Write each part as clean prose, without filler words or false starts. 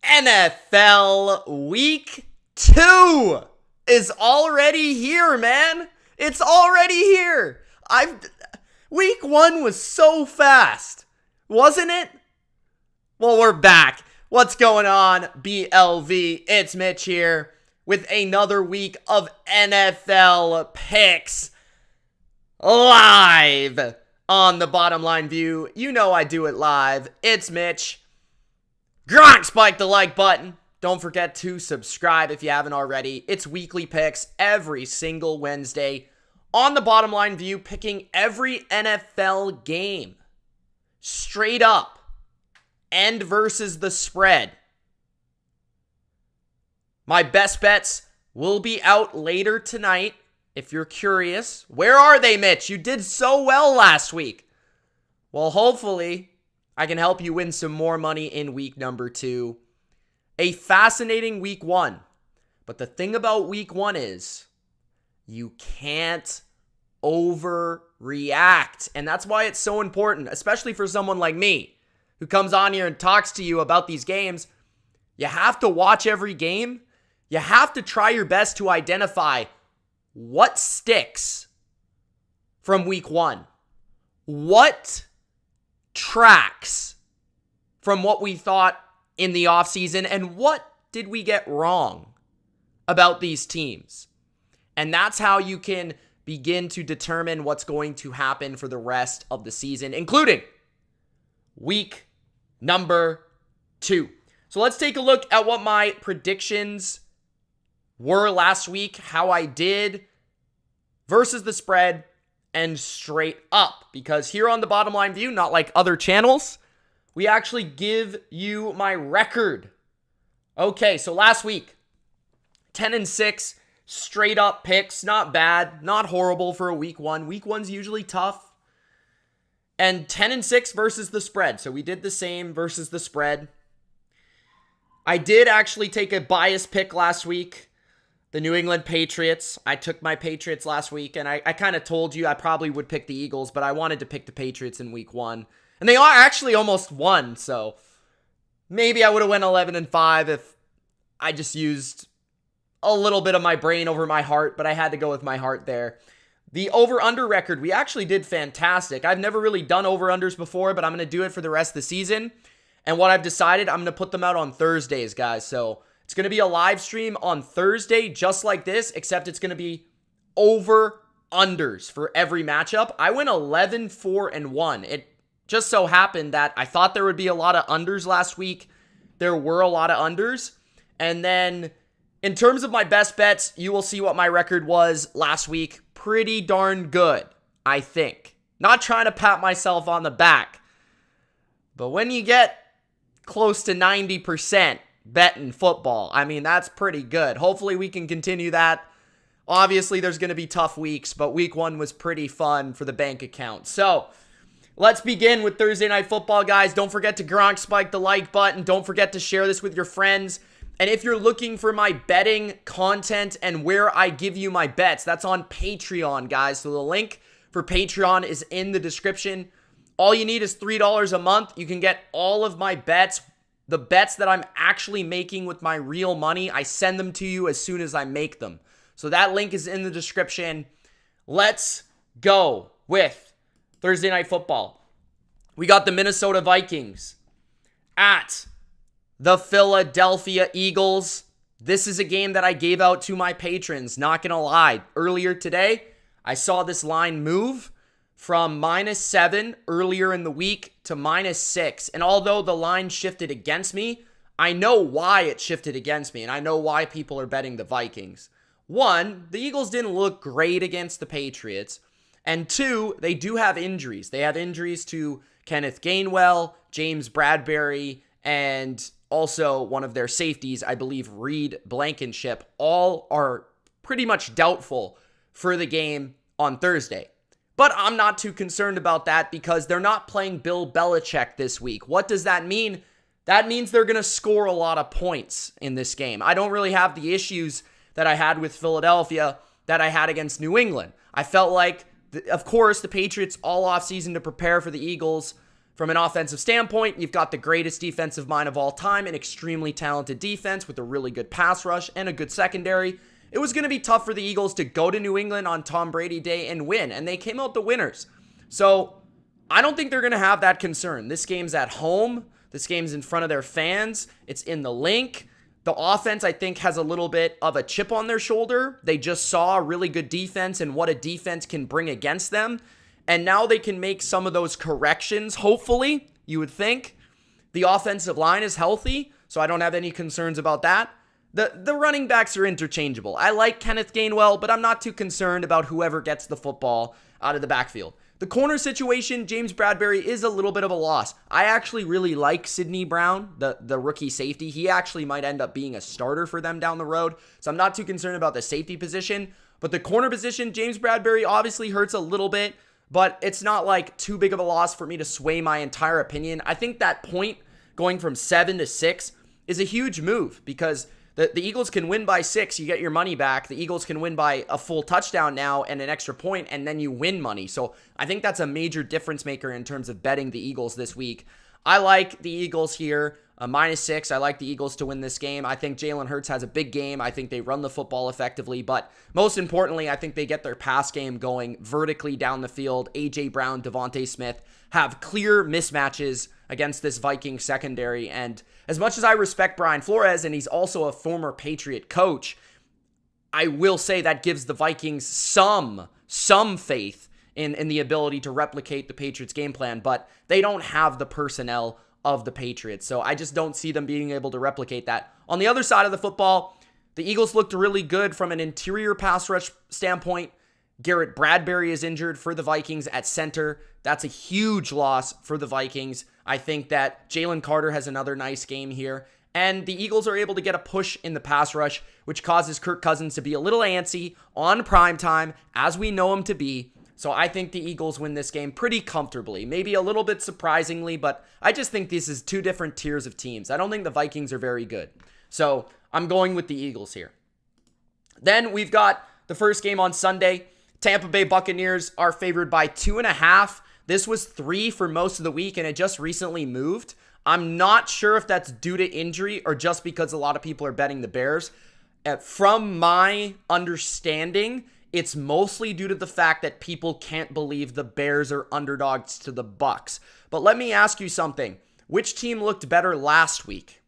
NFL Week 2 is already here, man. It's already here. Week 1 was so fast, wasn't it? Well, we're back. What's going on, BLV? It's Mitch here with another week of NFL picks live on the Bottom Line View. You know I do it live. It's Mitch. Gronk, spike the like button. Don't forget to subscribe if you haven't already. It's weekly picks every single Wednesday on the Bottom Line View, picking every NFL game straight up and versus the spread. My best bets will be out later tonight. If you're curious, where are they, Mitch? You did so well last week. Well, hopefully I can help you win some more money in week number 2. A fascinating week 1. But the thing about week 1 is you can't overreact. And that's why it's so important, especially for someone like me who comes on here and talks to you about these games. You have to watch every game. You have to try your best to identify what sticks from week 1. What tracks from what we thought in the offseason, and what did we get wrong about these teams? And that's how you can begin to determine what's going to happen for the rest of the season, including week number 2. So let's take a look at what my predictions were last week, how I did versus the spread and straight up, because here on the Bottom Line View, not like other channels, we actually give you my record. Okay, so last week, 10-6 straight up picks, not bad, not horrible for a week 1. Week 1's usually tough. And 10-6 versus the spread. So we did the same versus the spread. I did actually take a biased pick last week. The New England Patriots. I took my Patriots last week, and I kind of told you I probably would pick the Eagles, but I wanted to pick the Patriots in week 1. And they are actually almost won, so maybe I would have went 11-5 if I just used a little bit of my brain over my heart, but I had to go with my heart there. The over-under record, we actually did fantastic. I've never really done over-unders before, but I'm going to do it for the rest of the season. And what I've decided, I'm going to put them out on Thursdays, guys, so it's going to be a live stream on Thursday, just like this, except it's going to be over-unders for every matchup. I went 11-4-1. It just so happened that I thought there would be a lot of unders last week. There were a lot of unders. And then in terms of my best bets, you will see what my record was last week. Pretty darn good, I think. Not trying to pat myself on the back, but when you get close to 90%, betting football, I mean, that's pretty good. Hopefully we can continue that. Obviously, there's going to be tough weeks, but week 1 was pretty fun for the bank account. So let's begin with Thursday Night Football, guys. Don't forget to Gronk spike the like button. Don't forget to share this with your friends. And if you're looking for my betting content and where I give you my bets, that's on Patreon, guys. So the link for Patreon is in the description. All you need is $3 a month. You can get all of my bets. The bets that I'm actually making with my real money, I send them to you as soon as I make them. So that link is in the description. Let's go with Thursday Night Football. We got the Minnesota Vikings at the Philadelphia Eagles. This is a game that I gave out to my patrons, not gonna lie. Earlier today, I saw this line move from -7 earlier in the week to -6. And although the line shifted against me, I know why it shifted against me, and I know why people are betting the Vikings. 1, the Eagles didn't look great against the Patriots. And 2, they do have injuries. They have injuries to Kenneth Gainwell, James Bradbury, and also one of their safeties, I believe Reed Blankenship. All are pretty much doubtful for the game on Thursday. But I'm not too concerned about that because they're not playing Bill Belichick this week. What does that mean? That means they're going to score a lot of points in this game. I don't really have the issues that I had with Philadelphia that I had against New England. I felt like, of course, the Patriots all offseason to prepare for the Eagles From an offensive standpoint, you've got the greatest defensive mind of all time, an extremely talented defense with a really good pass rush and a good secondary. It was going to be tough for the Eagles to go to New England on Tom Brady Day and win, and they came out the winners. So I don't think they're going to have that concern. This game's at home. This game's in front of their fans. It's in the Link. The offense, I think, has a little bit of a chip on their shoulder. They just saw a really good defense and what a defense can bring against them. And now they can make some of those corrections, hopefully, you would think. The offensive line is healthy, so I don't have any concerns about that. The running backs are interchangeable. I like Kenneth Gainwell, but I'm not too concerned about whoever gets the football out of the backfield. The corner situation, James Bradberry is a little bit of a loss. I actually really like Sidney Brown, the rookie safety. He actually might end up being a starter for them down the road, so I'm not too concerned about the safety position. But the corner position, James Bradberry obviously hurts a little bit, but it's not like too big of a loss for me to sway my entire opinion. I think that point going from 7 to 6 is a huge move because the Eagles can win by 6, you get your money back. The Eagles can win by a full touchdown now and an extra point, and then you win money. So I think that's a major difference maker in terms of betting the Eagles this week. I like the Eagles here, -6. I like the Eagles to win this game. I think Jalen Hurts has a big game. I think they run the football effectively, but most importantly, I think they get their pass game going vertically down the field. A.J. Brown, Devontae Smith have clear mismatches against this Viking secondary, and as much as I respect Brian Flores, and he's also a former Patriot coach, I will say that gives the Vikings some faith in the ability to replicate the Patriots game plan, but they don't have the personnel of the Patriots, so I just don't see them being able to replicate that. On the other side of the football, the Eagles looked really good from an interior pass rush standpoint. Garrett Bradbury is injured for the Vikings at center. That's a huge loss for the Vikings. I think that Jalen Carter has another nice game here. And the Eagles are able to get a push in the pass rush, which causes Kirk Cousins to be a little antsy on primetime, as we know him to be. So I think the Eagles win this game pretty comfortably. Maybe a little bit surprisingly, but I just think this is two different tiers of teams. I don't think the Vikings are very good. So I'm going with the Eagles here. Then we've got the first game on Sunday. Tampa Bay Buccaneers are favored by 2.5. This was 3 for most of the week, and it just recently moved. I'm not sure if that's due to injury or just because a lot of people are betting the Bears. From my understanding, it's mostly due to the fact that people can't believe the Bears are underdogs to the Bucs. But let me ask you something. Which team looked better last week?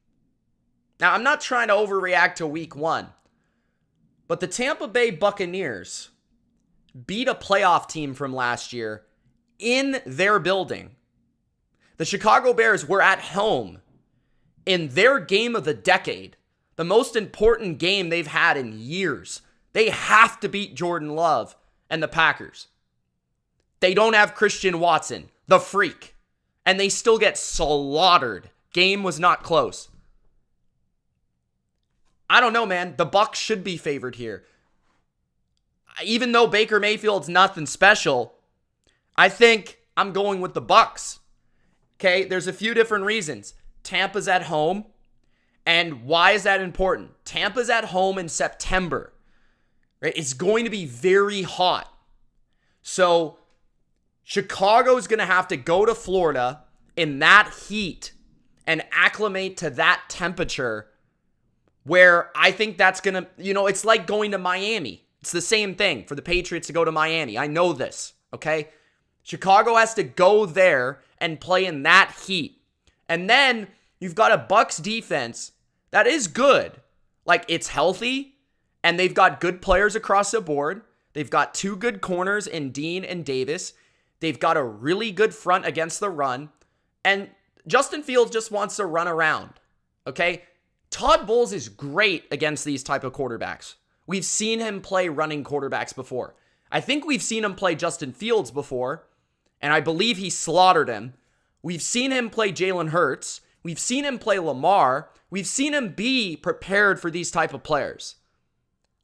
Now, I'm not trying to overreact to week 1, but the Tampa Bay Buccaneers beat a playoff team from last year in their building. The Chicago Bears were at home in their game of the decade, the most important game they've had in years. They have to beat Jordan Love and the Packers. They don't have Christian Watson, the freak, and they still get slaughtered. Game was not close. I don't know, man. The Bucs should be favored here. Even though Baker Mayfield's nothing special, I think I'm going with the Bucs. Okay, there's a few different reasons. Tampa's at home, and why is that important? Tampa's at home in September. Right? It's going to be very hot. So Chicago's going to have to go to Florida in that heat and acclimate to that temperature, where I think that's going to, it's like going to Miami. It's the same thing for the Patriots to go to Miami. I know this, okay? Chicago has to go there and play in that heat. And then you've got a Bucs defense that is good. Like, it's healthy, and they've got good players across the board. They've got 2 good corners in Dean and Davis. They've got a really good front against the run. And Justin Fields just wants to run around, okay? Todd Bowles is great against these type of quarterbacks. We've seen him play running quarterbacks before. I think we've seen him play Justin Fields before, and I believe he slaughtered him. We've seen him play Jalen Hurts. We've seen him play Lamar. We've seen him be prepared for these type of players.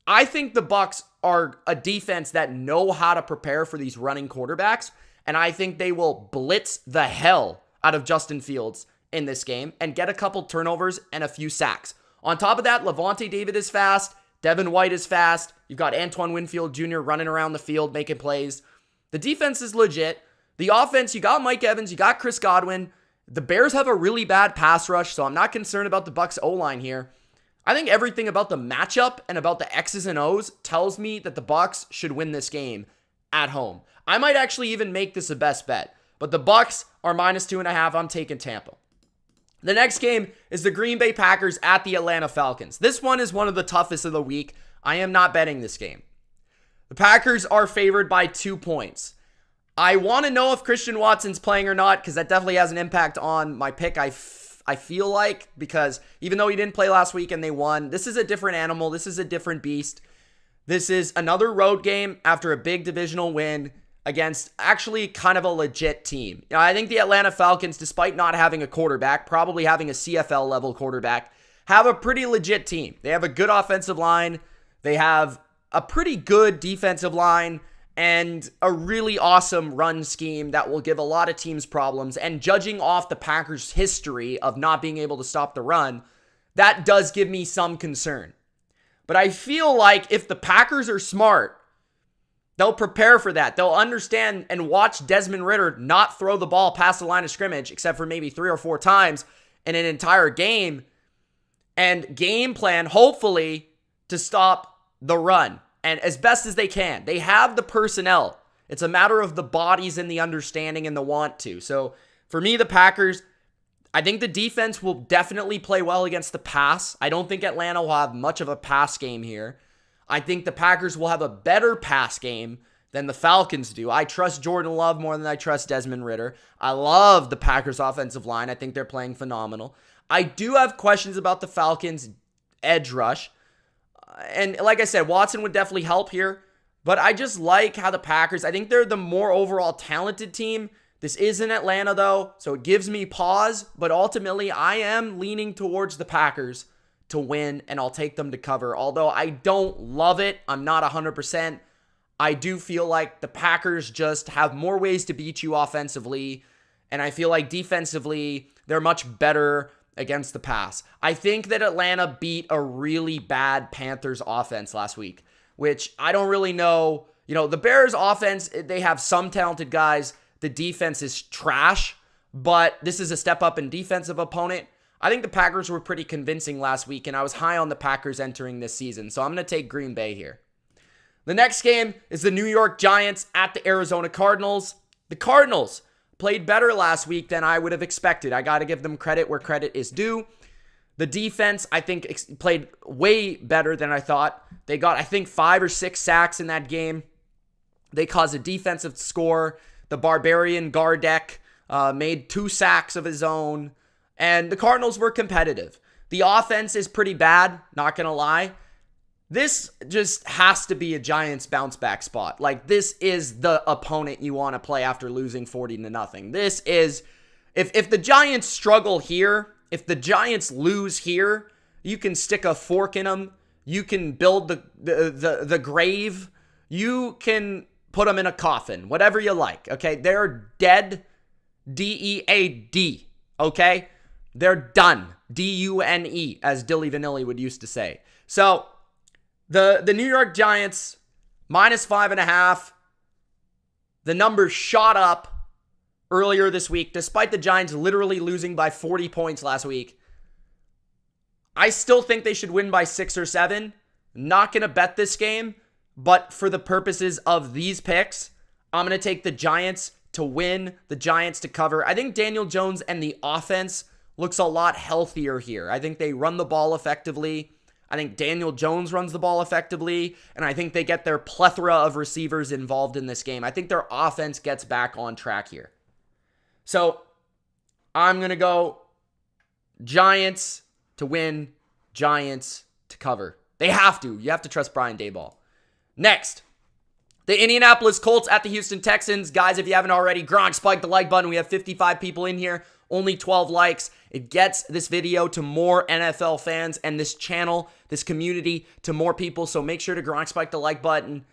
I think the Bucs are a defense that know how to prepare for these running quarterbacks, and I think they will blitz the hell out of Justin Fields in this game and get a couple turnovers and a few sacks. On top of that, Levante David is fast. Devin White is fast. You've got Antoine Winfield Jr. running around the field making plays. The defense is legit. The offense, you got Mike Evans, you got Chris Godwin. The Bears have a really bad pass rush, so I'm not concerned about the Bucs O-line here. I think everything about the matchup and about the X's and O's tells me that the Bucs should win this game at home. I might actually even make this a best bet, but the Bucs are -2.5. I'm taking Tampa. The next game is the Green Bay Packers at the Atlanta Falcons. This one is one of the toughest of the week. I am not betting this game. The Packers are favored by 2 points. I want to know if Christian Watson's playing or not, because that definitely has an impact on my pick, I feel like, because even though he didn't play last week and they won, this is a different animal. This is a different beast. This is another road game after a big divisional win against actually kind of a legit team. I think the Atlanta Falcons, despite not having a quarterback, probably having a CFL level quarterback, have a pretty legit team. They have a good offensive line. They have a pretty good defensive line and a really awesome run scheme that will give a lot of teams problems. And judging off the Packers' history of not being able to stop the run, that does give me some concern. But I feel like if the Packers are smart, they'll prepare for that. They'll understand and watch Desmond Ridder not throw the ball past the line of scrimmage, except for maybe 3 or 4 times in an entire game, and game plan, hopefully, to stop the run. And as best as they can. They have the personnel. It's a matter of the bodies and the understanding and the want to. So for me, the Packers, I think the defense will definitely play well against the pass. I don't think Atlanta will have much of a pass game here. I think the Packers will have a better pass game than the Falcons do. I trust Jordan Love more than I trust Desmond Ridder. I love the Packers offensive line. I think they're playing phenomenal. I do have questions about the Falcons edge rush. And like I said, Watson would definitely help here. But I just like how the Packers, I think they're the more overall talented team. This is in Atlanta, though, so it gives me pause. But ultimately, I am leaning towards the Packers to win, and I'll take them to cover. Although I don't love it, I'm not 100%. I do feel like the Packers just have more ways to beat you offensively. And I feel like defensively, they're much better against the pass. I think that Atlanta beat a really bad Panthers offense last week, which I don't really know. The Bears offense, they have some talented guys. The defense is trash, but this is a step up in defensive opponent. I think the Packers were pretty convincing last week, and I was high on the Packers entering this season, so I'm going to take Green Bay here. The next game is the New York Giants at the Arizona Cardinals. The Cardinals played better last week than I would have expected. I got to give them credit where credit is due. The defense, I think, played way better than I thought. They got, I think, 5 or 6 sacks in that game. They caused a defensive score. The Barbarian Gardeck made 2 sacks of his own. And the Cardinals were competitive. The offense is pretty bad, not going to lie. This just has to be a Giants bounce back spot. Like, this is the opponent you want to play after losing 40-0. This is, if the Giants struggle here, if the Giants lose here, you can stick a fork in them. You can build the grave. You can put them in a coffin, whatever you like, okay? They're dead, D-E-A-D, okay? They're done, D-U-N-E, as Dilly Vanilli would used to say. So, the New York Giants, -5.5. The numbers shot up earlier this week, despite the Giants literally losing by 40 points last week. I still think they should win by 6 or 7. Not going to bet this game, but for the purposes of these picks, I'm going to take the Giants to win, the Giants to cover. I think Daniel Jones and the offense looks a lot healthier here. I think they run the ball effectively. I think Daniel Jones runs the ball effectively, and I think they get their plethora of receivers involved in this game. I think their offense gets back on track here. So, I'm going to go Giants to win, Giants to cover. They have to. You have to trust Brian Daboll. Next, the Indianapolis Colts at the Houston Texans. Guys, if you haven't already, Gronk, spike the like button. We have 55 people in here, only 12 likes. It gets this video to more NFL fans and this channel, this community, to more people. So make sure to Gronk spike the like button.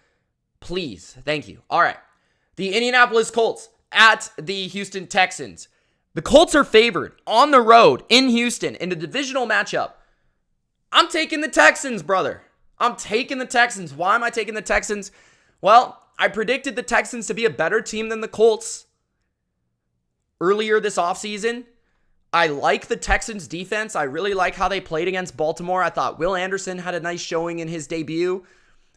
Please. Thank you. All right. The Indianapolis Colts at the Houston Texans. The Colts are favored on the road in Houston in a divisional matchup. I'm taking the Texans, brother. I'm taking the Texans. Why am I taking the Texans? Well, I predicted the Texans to be a better team than the Colts earlier this offseason. I like the Texans defense. I really like how they played against Baltimore. I thought Will Anderson had a nice showing in his debut.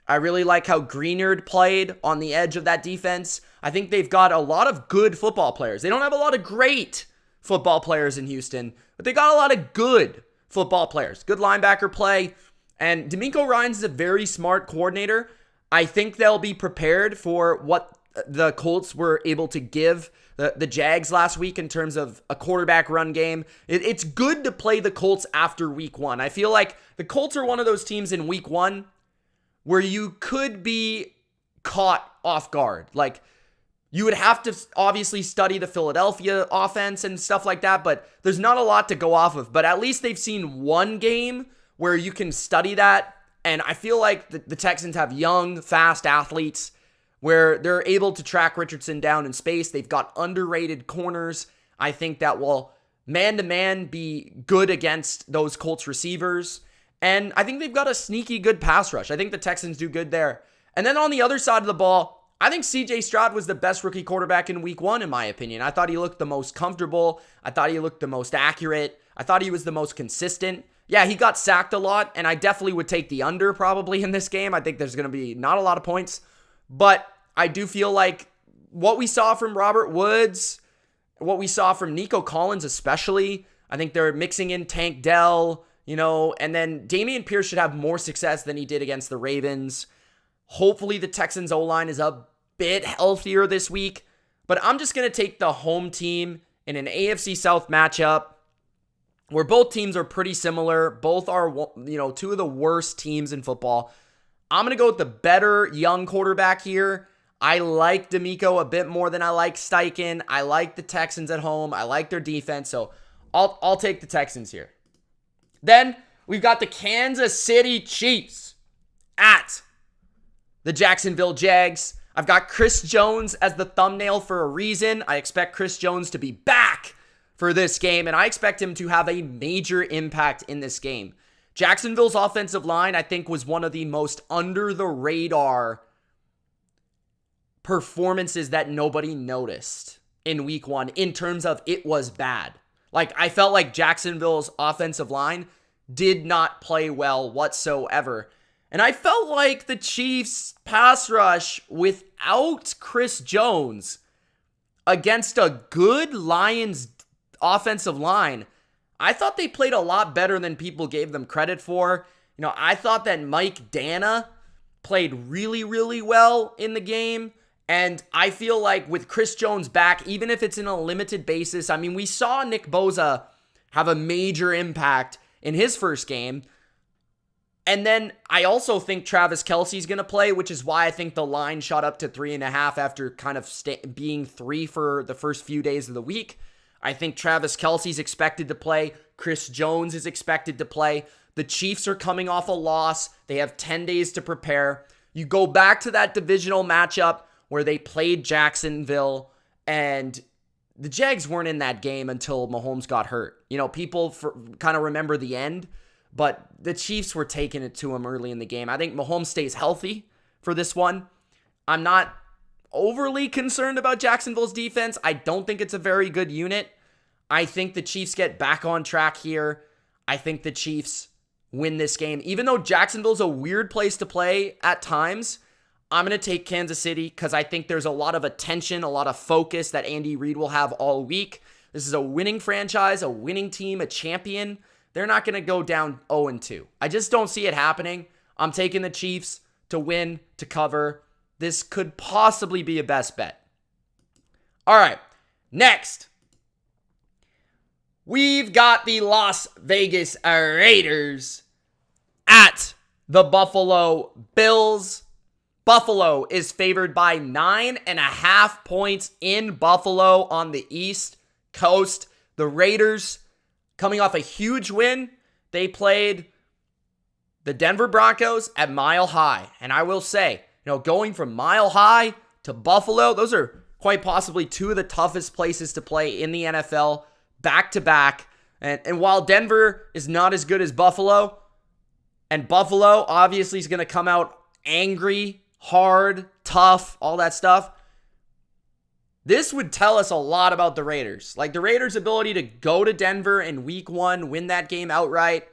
I really like how Greenard played on the edge of that defense. I think they've got a lot of good football players. They don't have a lot of great football players in Houston, but they got a lot of good football players. Good linebacker play. And DeMeco Ryans is a very smart coordinator. I think they'll be prepared for what the Colts were able to give the Jags last week in terms of a quarterback run game. It's good to play the Colts after week one. I feel like the Colts are one of those teams in week one where you could be caught off guard. Like, you would have to obviously study the Philadelphia offense and stuff like that, but there's not a lot to go off of. But at least they've seen one game where you can study that. And I feel like the Texans have young, fast athletes where they're able to track Richardson down in space. They've got underrated corners. I think that will man-to-man be good against those Colts receivers. And I think they've got a sneaky good pass rush. I think the Texans do good there. And then on the other side of the ball, I think CJ Stroud was the best rookie quarterback in week one, in my opinion. I thought he looked the most comfortable. I thought he looked the most accurate. I thought he was the most consistent. Yeah, he got sacked a lot, and I definitely would take the under probably in this game. I think there's going to be not a lot of points. But I do feel like what we saw from Robert Woods, what we saw from Nico Collins especially, I think they're mixing in Tank Dell, and then Dameon Pierce should have more success than he did against the Ravens. Hopefully the Texans O-line is a bit healthier this week, but I'm just going to take the home team in an AFC South matchup where both teams are pretty similar. Both are, two of the worst teams in football. I'm going to go with the better young quarterback here. I like DeMeco a bit more than I like Steichen. I like the Texans at home. I like their defense, so I'll take the Texans here. Then we've got the Kansas City Chiefs at the Jacksonville Jags. I've got Chris Jones as the thumbnail for a reason. I expect Chris Jones to be back for this game, and I expect him to have a major impact in this game. Jacksonville's offensive line, I think, was one of the most under-the-radar performances that nobody noticed in week one in terms of it was bad. Like, I felt like Jacksonville's offensive line did not play well whatsoever. And I felt like the Chiefs' pass rush without Chris Jones against a good Lions offensive line, I thought they played a lot better than people gave them credit for. I thought that Mike Dana played really, really well in the game. And I feel like with Chris Jones back, even if it's in a limited basis, I mean, we saw Nick Bosa have a major impact in his first game. And then I also think Travis Kelce's going to play, which is why I think the line shot up to 3.5 after kind of being 3 for the first few days of the week. I think Travis Kelce's expected to play. Chris Jones is expected to play. The Chiefs are coming off a loss. They have 10 days to prepare. You go back to that divisional matchup where they played Jacksonville, and the Jags weren't in that game until Mahomes got hurt. People kind of remember the end, but the Chiefs were taking it to him early in the game. I think Mahomes stays healthy for this one. I'm not overly concerned about Jacksonville's defense. I don't think it's a very good unit. I think the Chiefs get back on track here. I think the Chiefs win this game. Even though Jacksonville's a weird place to play at times, I'm going to take Kansas City because I think there's a lot of attention, a lot of focus that Andy Reid will have all week. This is a winning franchise, a winning team, a champion. They're not going to go down 0-2. I just don't see it happening. I'm taking the Chiefs to win, to cover. This could possibly be a best bet. All right, next, we've got the Las Vegas Raiders at the Buffalo Bills. Buffalo is favored by 9.5 points in Buffalo on the East Coast. The Raiders, coming off a huge win, they played the Denver Broncos at Mile High. And I will say, going from Mile High to Buffalo, those are quite possibly two of the toughest places to play in the NFL, back to back. And while Denver is not as good as Buffalo, and Buffalo obviously is going to come out angry, hard, tough, all that stuff, This would tell us a lot about the Raiders. Like the Raiders' ability to go to Denver in week 1, win that game outright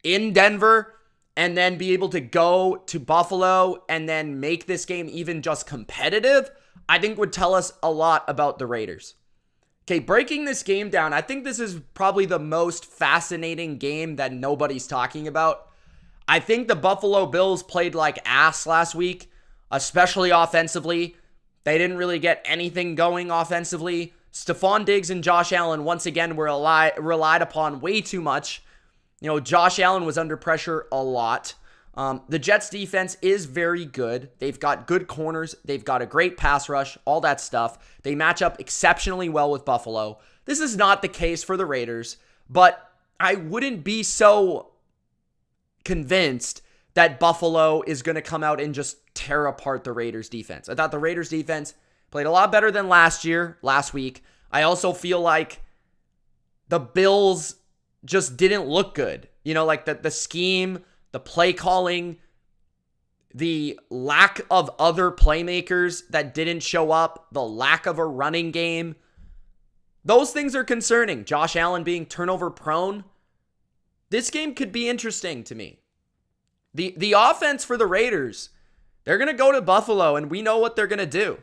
in Denver, and then be able to go to Buffalo and then make this game even just competitive, I think would tell us a lot about the Raiders. Okay, breaking this game down, I think this is probably the most fascinating game that nobody's talking about. I think the Buffalo Bills played like ass last week, especially offensively. They didn't really get anything going offensively. Stephon Diggs and Josh Allen once again were relied upon way too much. Josh Allen was under pressure a lot. The Jets defense is very good. They've got good corners. They've got a great pass rush, all that stuff. They match up exceptionally well with Buffalo. This is not the case for the Raiders, but I wouldn't be so convinced that Buffalo is going to come out and just tear apart the Raiders defense. I thought the Raiders defense played a lot better than last week. I also feel like the Bills just didn't look good. Like the scheme, the play calling, the lack of other playmakers that didn't show up, the lack of a running game. Those things are concerning. Josh Allen being turnover prone. This game could be interesting to me. The offense for the Raiders, they're going to go to Buffalo, and we know what they're going to do.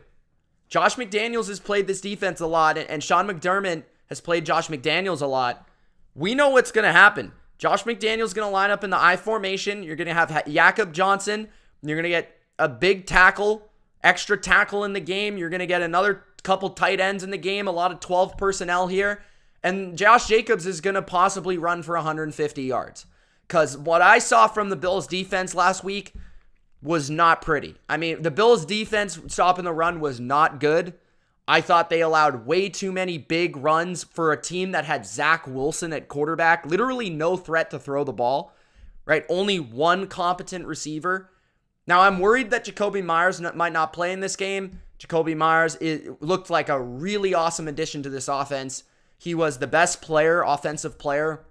Josh McDaniels has played this defense a lot, and Sean McDermott has played Josh McDaniels a lot. We know what's going to happen. Josh McDaniels going to line up in the I formation. You're going to have Jakob Johnson. You're going to get a big tackle, extra tackle in the game. You're going to get another couple tight ends in the game, a lot of 12 personnel here. And Josh Jacobs is going to possibly run for 150 yards. Because what I saw from the Bills defense last week was not pretty. I mean, the Bills defense stopping the run was not good. I thought they allowed way too many big runs for a team that had Zach Wilson at quarterback. Literally no threat to throw the ball, right? Only one competent receiver. Now, I'm worried that Jacoby Myers might not play in this game. Jacoby Myers looked like a really awesome addition to this offense. He was the best offensive player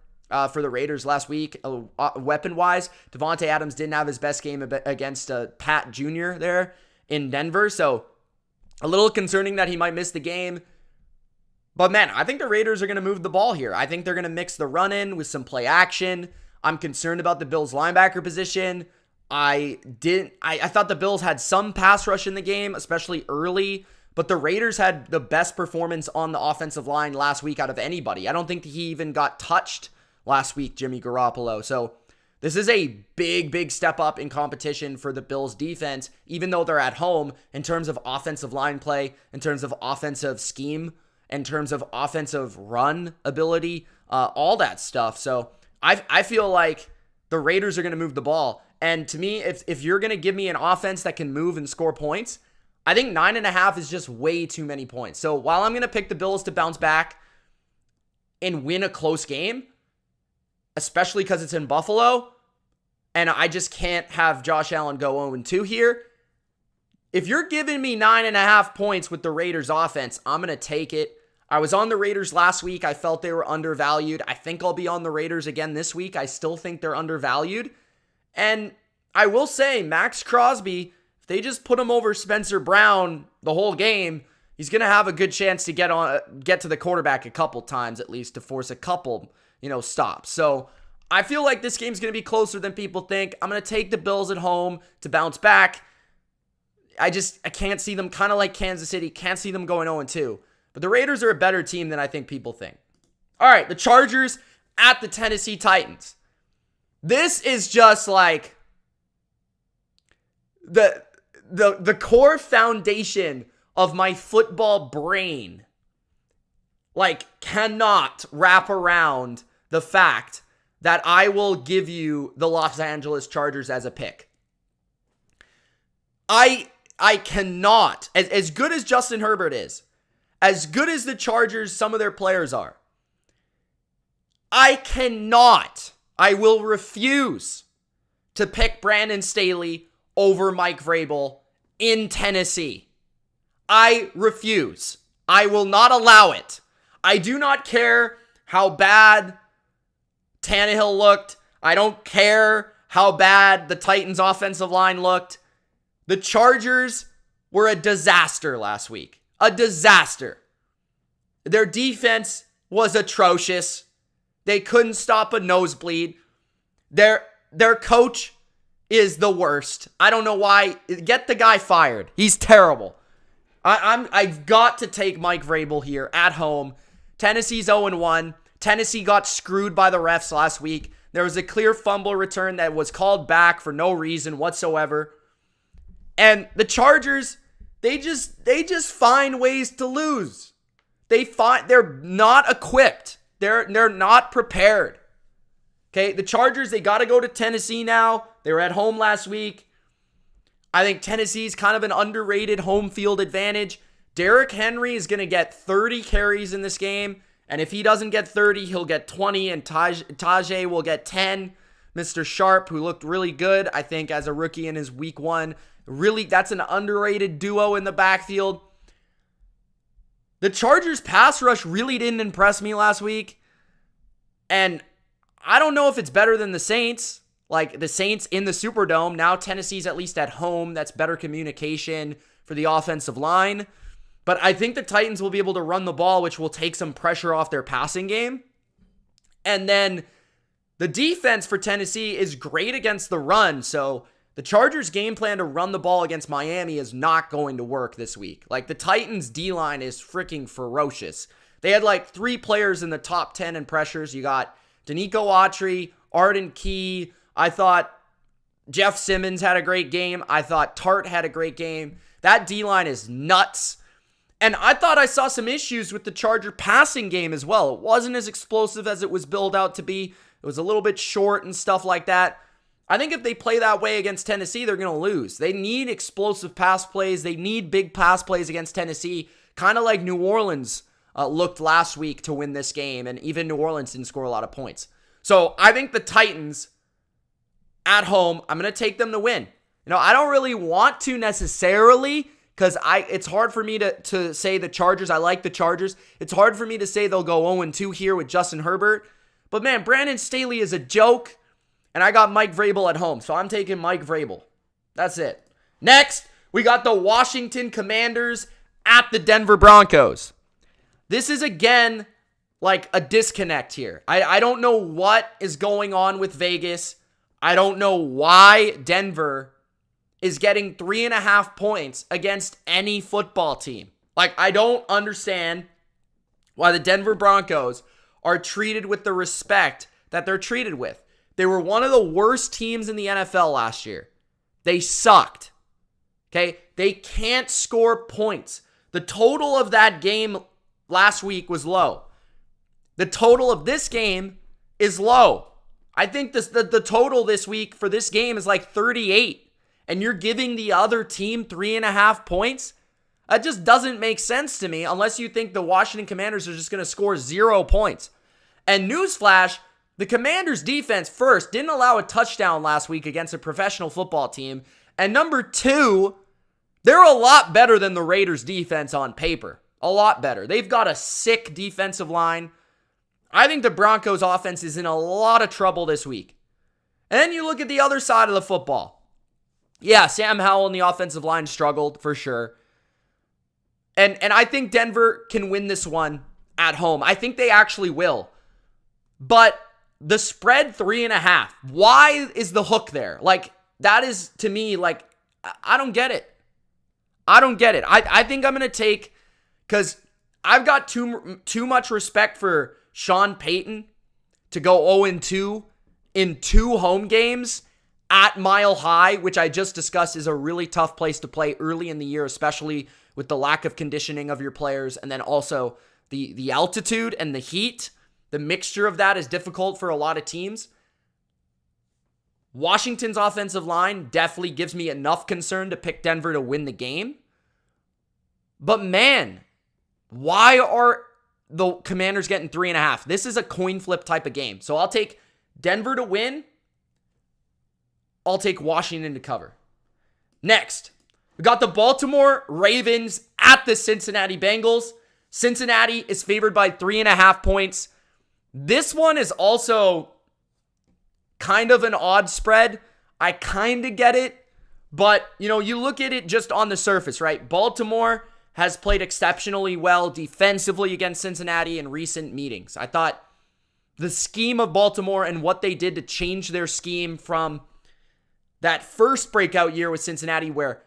for the Raiders last week, weapon-wise. Devontae Adams didn't have his best game against Pat Jr. there in Denver, so a little concerning that he might miss the game. But man, I think the Raiders are going to move the ball here. I think they're going to mix the run in with some play action. I'm concerned about the Bills linebacker position. I thought the Bills had some pass rush in the game, especially early, but the Raiders had the best performance on the offensive line last week out of anybody. I don't think he even got touched last week, Jimmy Garoppolo. So this is a big step up in competition for the Bills defense, even though they're at home, in terms of offensive line play, in terms of offensive scheme, in terms of offensive run ability, all that stuff. So I feel like the Raiders are going to move the ball. And to me, if you're going to give me an offense that can move and score points, I think 9.5 is just way too many points. So while I'm going to pick the Bills to bounce back and win a close game, especially because it's in Buffalo, and I just can't have Josh Allen go 0-2 here. If you're giving me 9.5 points with the Raiders offense, I'm going to take it. I was on the Raiders last week. I felt they were undervalued. I think I'll be on the Raiders again this week. I still think they're undervalued. And I will say, Max Crosby, if they just put him over Spencer Brown the whole game, he's going to have a good chance to get to the quarterback a couple times at least to force a couple, stops. So I feel like this game's going to be closer than people think. I'm going to take the Bills at home to bounce back. I can't see them, kind of like Kansas City, can't see them going 0-2. But the Raiders are a better team than I think people think. All right, the Chargers at the Tennessee Titans. This is just like the core foundation of my football brain, cannot wrap around the fact that I will give you the Los Angeles Chargers as a pick. I cannot, as good as Justin Herbert is, as good as the Chargers, some of their players are, I will refuse to pick Brandon Staley over Mike Vrabel in Tennessee. I refuse. I will not allow it. I do not care how bad Tannehill looked. I don't care how bad the Titans' offensive line looked. The Chargers were a disaster last week. A disaster. Their defense was atrocious. They couldn't stop a nosebleed. Their coach is the worst. I don't know why. Get the guy fired. He's terrible. I've got to take Mike Vrabel here at home. Tennessee's 0-1. Tennessee got screwed by the refs last week. There was a clear fumble return that was called back for no reason whatsoever. And the Chargers, they just find ways to lose. They're not equipped. They're not prepared. Okay, the Chargers, they got to go to Tennessee now. They were at home last week. I think Tennessee's kind of an underrated home field advantage. Derrick Henry is going to get 30 carries in this game. And if he doesn't get 30, he'll get 20. And Tajay will get 10. Mr. Sharp, who looked really good, I think, as a rookie in his week 1. Really, that's an underrated duo in the backfield. The Chargers pass rush really didn't impress me last week. And I don't know if it's better than the Saints. Like the Saints in the Superdome. Now Tennessee's at least at home. That's better communication for the offensive line. But I think the Titans will be able to run the ball, which will take some pressure off their passing game. And then the defense for Tennessee is great against the run. So the Chargers' game plan to run the ball against Miami is not going to work this week. Like the Titans' D-line is freaking ferocious. They had like 3 players in the top 10 in pressures. You got Danico Autry, Arden Key. I thought Jeff Simmons had a great game. I thought Tart had a great game. That D-line is nuts. And I thought I saw some issues with the Charger passing game as well. It wasn't as explosive as it was billed out to be. It was a little bit short and stuff like that. I think if they play that way against Tennessee, they're going to lose. They need explosive pass plays. They need big pass plays against Tennessee, kind of like New Orleans looked last week to win this game. And even New Orleans didn't score a lot of points. So I think the Titans at home, I'm going to take them to win. You know, I don't really want to necessarily because it's hard for me to say the Chargers. I like the Chargers. It's hard for me to say they'll go 0-2 here with Justin Herbert. But man, Brandon Staley is a joke. And I got Mike Vrabel at home. So I'm taking Mike Vrabel. That's it. Next, we got the Washington Commanders at the Denver Broncos. This is again like a disconnect here. I don't know what is going on with Vegas. I don't know why Denver is getting 3.5 points against any football team. Like, I don't understand why the Denver Broncos are treated with the respect that they're treated with. They were one of the worst teams in the NFL last year. They sucked. Okay? They can't score points. The total of that game last week was low. The total of this game is low. I think the total this week for this game is like 38. And you're giving the other team 3.5 points? That just doesn't make sense to me unless you think the Washington Commanders are just going to score 0 points. And newsflash, the Commanders' defense, first, didn't allow a touchdown last week against a professional football team. And number 2, they're a lot better than the Raiders' defense on paper. A lot better. They've got a sick defensive line. I think the Broncos' offense is in a lot of trouble this week. And then you look at the other side of the football. Yeah, Sam Howell and the offensive line struggled, for sure. And I think Denver can win this one at home. I think they actually will. But the spread 3.5. Why is the hook there? Like, that is, to me, like, I don't get it. I don't get it. I think I'm going to take, because I've got too much respect for Sean Payton to go 0-2 in 2 home games at Mile High, which I just discussed is a really tough place to play early in the year, especially with the lack of conditioning of your players, and then also the altitude and the heat. The mixture of that is difficult for a lot of teams. Washington's offensive line definitely gives me enough concern to pick Denver to win the game. But man, why are the Commanders getting 3.5? This is a coin flip type of game. So I'll take Denver to win. I'll take Washington to cover. Next, we got the Baltimore Ravens at the Cincinnati Bengals. Cincinnati is favored by 3.5 points. This one is also kind of an odd spread. I kind of get it. But, you know, you look at it just on the surface, right? Baltimore has played exceptionally well defensively against Cincinnati in recent meetings. I thought the scheme of Baltimore and what they did to change their scheme from that first breakout year with Cincinnati, where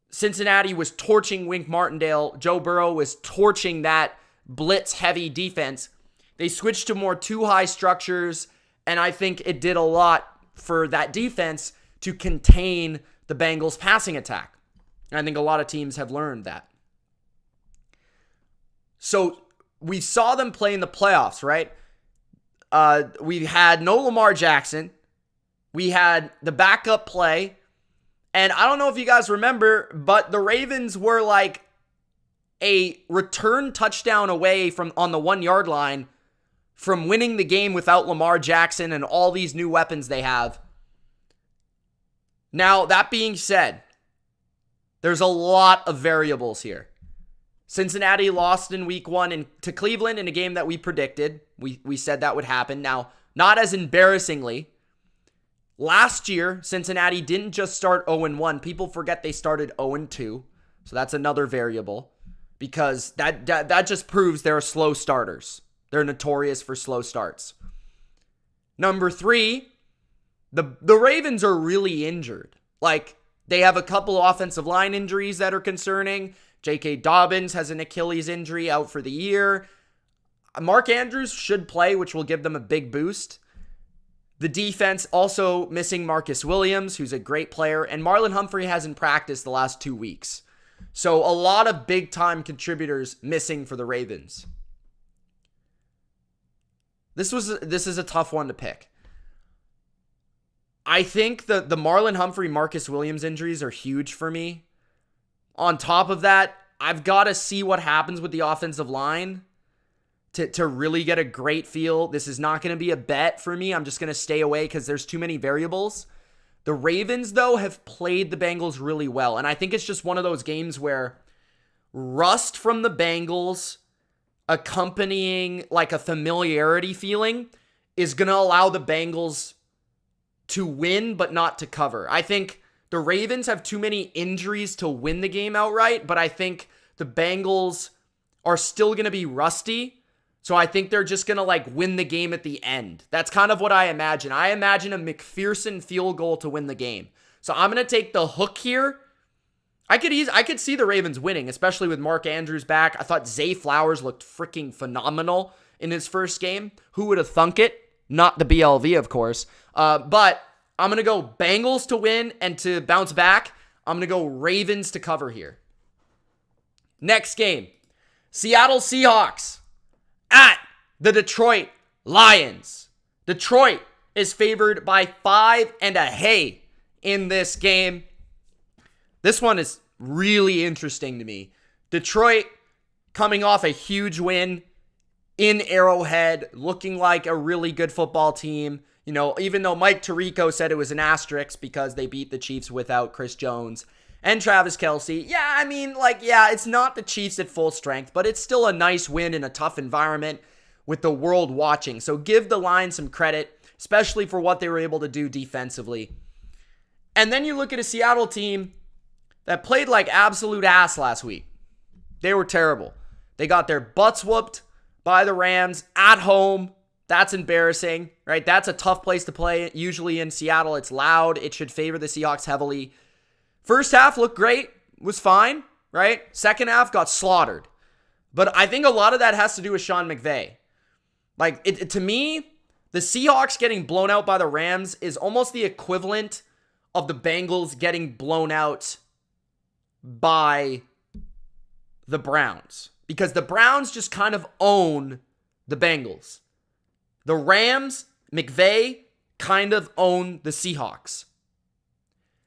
Cincinnati was torching Wink Martindale, Joe Burrow was torching that blitz-heavy defense. They switched to more two-high structures, and I think it did a lot for that defense to contain the Bengals' passing attack. And I think a lot of teams have learned that. So we saw them play in the playoffs, right? We had no Lamar Jackson. We had the backup play. And I don't know if you guys remember, but the Ravens were like a return touchdown away from on the 1 yard line from winning the game without Lamar Jackson and all these new weapons they have. Now, that being said, there's a lot of variables here. Cincinnati lost in week 1 to Cleveland in a game that we predicted. We said that would happen. Now, not as embarrassingly. Last year, Cincinnati didn't just start 0-1. People forget they started 0-2. So that's another variable, because that just proves they're slow starters. They're notorious for slow starts. Number 3, the Ravens are really injured. Like, they have a couple offensive line injuries that are concerning. J.K. Dobbins has an Achilles injury, out for the year. Mark Andrews should play, which will give them a big boost. The defense also missing Marcus Williams, who's a great player, and Marlon Humphrey hasn't practiced the last 2 weeks. So a lot of big-time contributors missing for the Ravens. This is a tough one to pick. I think the Marlon Humphrey, Marcus Williams injuries are huge for me. On top of that, I've got to see what happens with the offensive line to really get a great feel. This is not going to be a bet for me. I'm just going to stay away because there's too many variables. The Ravens, though, have played the Bengals really well. And I think it's just one of those games where rust from the Bengals accompanying like a familiarity feeling is going to allow the Bengals to win but not to cover. I think the Ravens have too many injuries to win the game outright, but I think the Bengals are still going to be rusty. So I think they're just going to like win the game at the end. That's kind of what I imagine. I imagine a McPherson field goal to win the game. So I'm going to take the hook here. I could see the Ravens winning, especially with Mark Andrews back. I thought Zay Flowers looked freaking phenomenal in his first game. Who would have thunk it? Not the BLV, of course. But I'm going to go Bengals to win and to bounce back. I'm going to go Ravens to cover here. Next game, Seattle Seahawks at the Detroit Lions. Detroit is favored by 5.5 in this game. This one is really interesting to me. Detroit coming off a huge win in Arrowhead, looking like a really good football team. You know, even though Mike Tirico said it was an asterisk because they beat the Chiefs without Chris Jones and Travis Kelce. Yeah, I mean, it's not the Chiefs at full strength, but it's still a nice win in a tough environment with the world watching. So give the Lions some credit, especially for what they were able to do defensively. And then you look at a Seattle team that played like absolute ass last week. They were terrible. They got their butts whooped by the Rams at home. That's embarrassing, right? That's a tough place to play. Usually in Seattle, it's loud. It should favor the Seahawks heavily. First half looked great, was fine, right? Second half got slaughtered. But I think a lot of that has to do with Sean McVay. To me, the Seahawks getting blown out by the Rams is almost the equivalent of the Bengals getting blown out by the Browns. Because the Browns just kind of own the Bengals. The Rams, McVay, kind of own the Seahawks.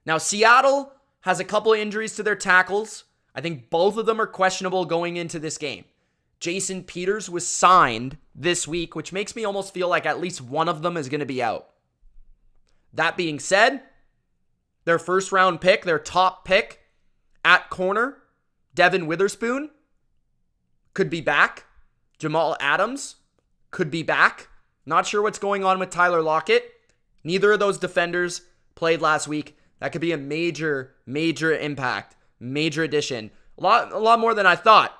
Now, Seattle has a couple of injuries to their tackles. I think both of them are questionable going into this game. Jason Peters was signed this week, which makes me almost feel like at least one of them is going to be out. That being said, their first round pick, their top pick at corner, Devin Witherspoon, could be back. Jamal Adams could be back. Not sure what's going on with Tyler Lockett. Neither of those defenders played last week. That could be a major, major impact, major addition. A lot more than I thought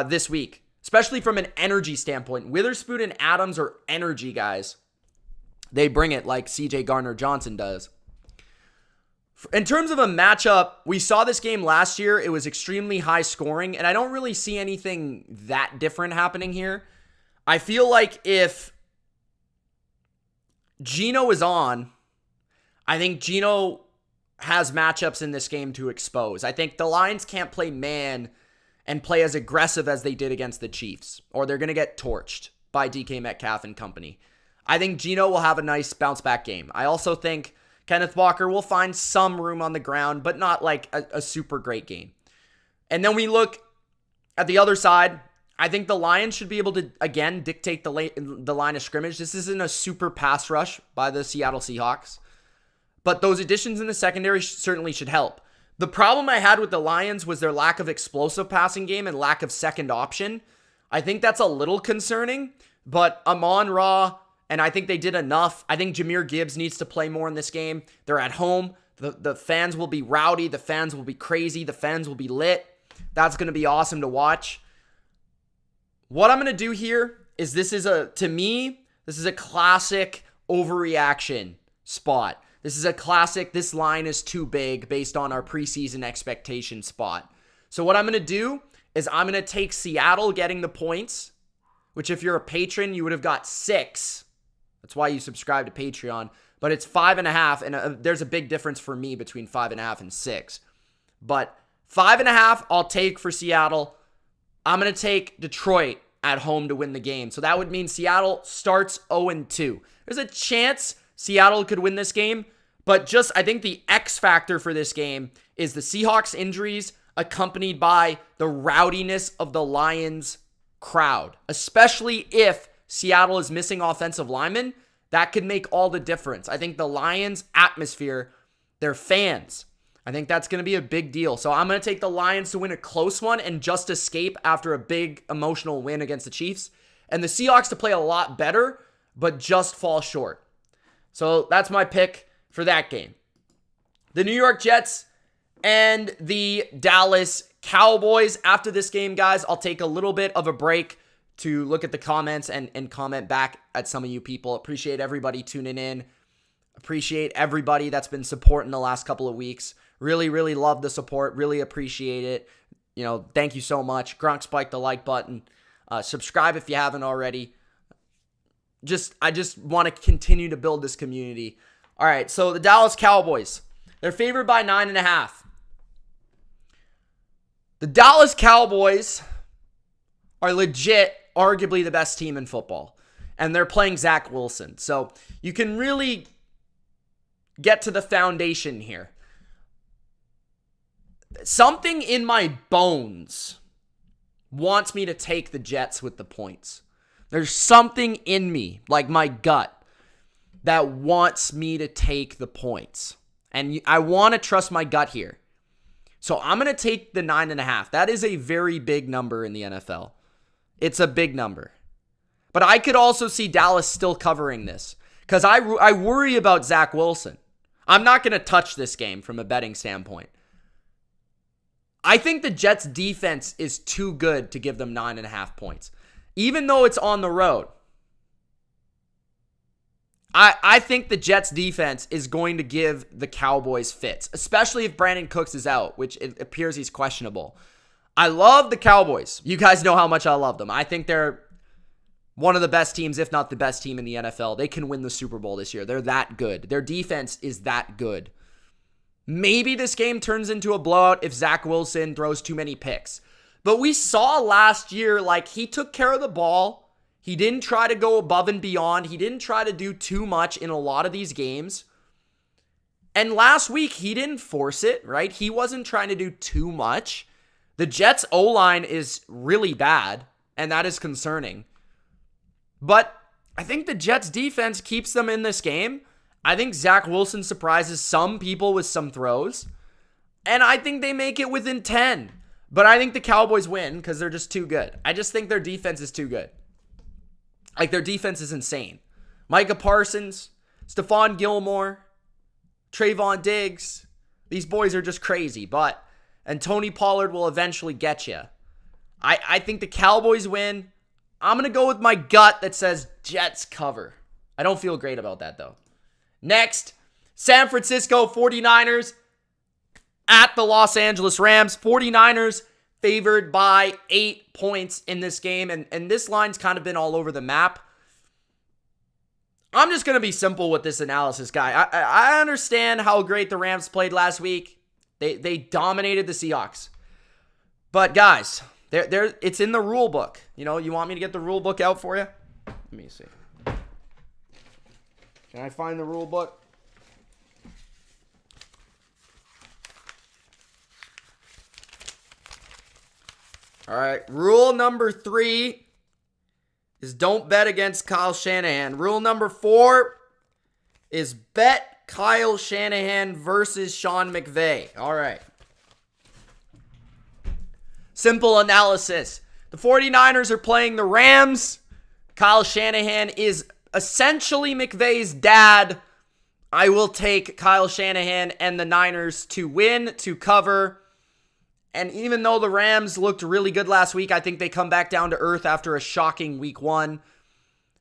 this week, especially from an energy standpoint. Witherspoon and Adams are energy guys. They bring it like CJ Gardner-Johnson does. In terms of a matchup, we saw this game last year. It was extremely high scoring, and I don't really see anything that different happening here. I feel like if Geno is on, I think Geno has matchups in this game to expose. I think the Lions can't play man and play as aggressive as they did against the Chiefs, or they're going to get torched by DK Metcalf and company. I think Geno will have a nice bounce back game. I also think Kenneth Walker will find some room on the ground, but not like a super great game. And then we look at the other side. I think the Lions should be able to, again, dictate the line of scrimmage. This isn't a super pass rush by the Seattle Seahawks, but those additions in the secondary certainly should help. The problem I had with the Lions was their lack of explosive passing game and lack of second option. I think that's a little concerning, but Amon-Ra, and I think they did enough. I think Jahmyr Gibbs needs to play more in this game. They're at home. The fans will be rowdy. The fans will be crazy. The fans will be lit. That's going to be awesome to watch. What I'm going to do here is to me, this is a classic overreaction spot. This is a classic, this line is too big based on our preseason expectation spot. So what I'm going to do is I'm going to take Seattle getting the points, which if you're a patron, you would have got 6. That's why you subscribe to Patreon. But it's 5.5, and there's a big difference for me between 5.5 and 6. But 5.5, I'll take for Seattle. I'm going to take Detroit at home to win the game. So that would mean Seattle starts 0-2. There's a chance Seattle could win this game, but just I think the X factor for this game is the Seahawks injuries accompanied by the rowdiness of the Lions crowd, especially if Seattle is missing offensive linemen. That could make all the difference. I think the Lions atmosphere, their fans, I think that's going to be a big deal. So I'm going to take the Lions to win a close one and just escape after a big emotional win against the Chiefs. And the Seahawks to play a lot better, but just fall short. So that's my pick for that game. The New York Jets and the Dallas Cowboys. After this game, guys, I'll take a little bit of a break to look at the comments and comment back at some of you people. Appreciate everybody tuning in. Appreciate everybody that's been supporting the last couple of weeks. Really, really love the support. Really appreciate it. You know, thank you so much. Gronk spike the like button. Subscribe if you haven't already. I just want to continue to build this community. All right, so the Dallas Cowboys. They're favored by 9.5. The Dallas Cowboys are legit, arguably the best team in football. And they're playing Zach Wilson. So you can really get to the foundation here. Something in my bones wants me to take the Jets with the points. There's something in me, like my gut, that wants me to take the points. And I want to trust my gut here. So I'm going to take the 9.5. That is a very big number in the NFL. It's a big number. But I could also see Dallas still covering this. Because I worry about Zach Wilson. I'm not going to touch this game from a betting standpoint. I think the Jets' defense is too good to give them 9.5 points. Even though it's on the road. I think the Jets' defense is going to give the Cowboys fits. Especially if Brandon Cooks is out, which it appears he's questionable. I love the Cowboys. You guys know how much I love them. I think they're one of the best teams, if not the best team in the NFL. They can win the Super Bowl this year. They're that good. Their defense is that good. Maybe this game turns into a blowout if Zach Wilson throws too many picks. But we saw last year, like, he took care of the ball. He didn't try to go above and beyond. He didn't try to do too much in a lot of these games. And last week, he didn't force it, right? He wasn't trying to do too much. The Jets' O-line is really bad, and that is concerning. But I think the Jets' defense keeps them in this game. I think Zach Wilson surprises some people with some throws. And I think they make it within 10. But I think the Cowboys win because they're just too good. I just think their defense is too good. Like, their defense is insane. Micah Parsons, Stephon Gilmore, Trayvon Diggs. These boys are just crazy. But and Tony Pollard will eventually get you. I think the Cowboys win. I'm going to go with my gut that says Jets cover. I don't feel great about that, though. Next, San Francisco 49ers at the Los Angeles Rams. 49ers favored by 8 points in this game, and this line's kind of been all over the map. I'm just going to be simple with this analysis, guy. I understand how great the Rams played last week. They dominated the Seahawks. But, guys, it's in the rule book. You want me to get the rule book out for you? Let me see. Can I find the rule book? All right, rule number 3 is don't bet against Kyle Shanahan. Rule number 4 is bet Kyle Shanahan versus Sean McVay. All right. Simple analysis. The 49ers are playing the Rams. Kyle Shanahan is essentially McVay's dad. I will take Kyle Shanahan and the Niners to win, to cover. And even though the Rams looked really good last week, I think they come back down to earth after a shocking week 1.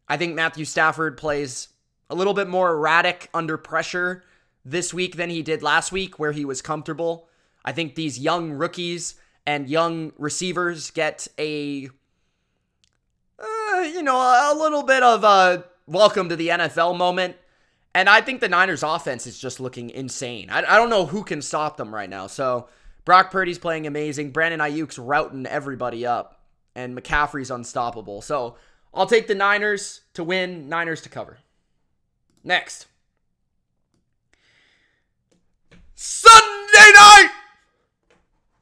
I think Matthew Stafford plays a little bit more erratic under pressure this week than he did last week, where he was comfortable. I think these young rookies and young receivers get a little bit of a welcome to the NFL moment. And I think the Niners offense is just looking insane. I don't know who can stop them right now. So Brock Purdy's playing amazing. Brandon Ayuk's routing everybody up. And McCaffrey's unstoppable. So I'll take the Niners to win, Niners to cover. Next. Sunday night!